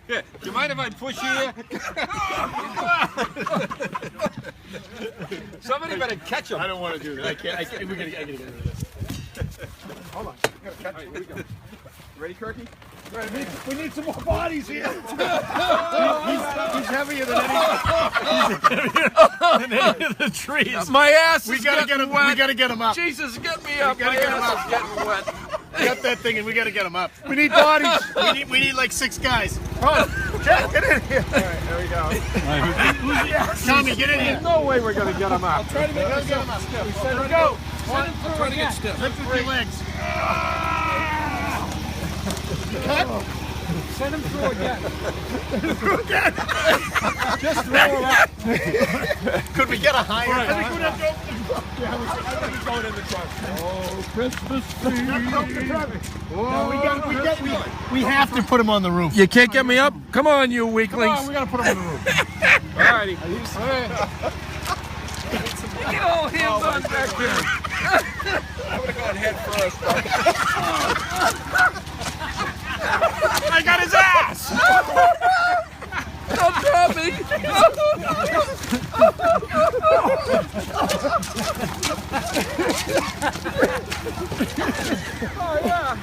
Do you mind if I push you here? Somebody better catch him. I don't want to do that. I can't. I gotta get rid of this. Hold on. All right, here we go. Ready, Kirky? We need some more bodies here. He's heavier than any of the trees. My ass We is gotta get getting him. wet. We gotta get him up. Jesus, get me up. My gotta get him ass up. is getting wet. Get that thing, and we gotta get him up. We need bodies. We need like 6 guys. Oh, Jack, get in here. All right, there we go. Tommy, get in here. There's no way we're going to get him up. I'll try to make him get him up. Let's go. I'm trying to get stiff. Lift with your legs. Send him through again. Just throw him up. Could we get a higher? I think we'd have to open the trunk. Yeah, I think he's going in the trunk. Oh, Christmas tree. No, we have to put him on the roof. You can't get me up? Come on, you weaklings. Come on, we gotta put him on the roof. All righty. Get all hands on back here. I would have gone head first. I got his ass! Don't drop me! Oh yeah!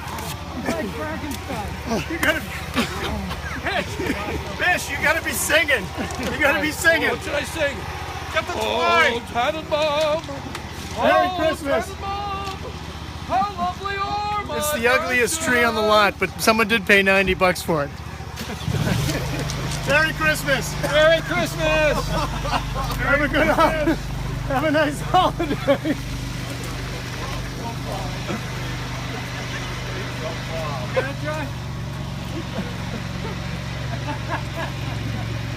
Like Frankenstein. You gotta Fish, you gotta be singing. You gotta be singing. What should I sing? Get the Oh, Tannenbaum! Merry Christmas. Tannenbaum! How lovely are my It's the ugliest tree on the lot, but someone did pay $90 for it. Merry Christmas! Merry Christmas! Have a good have a nice holiday. Good job.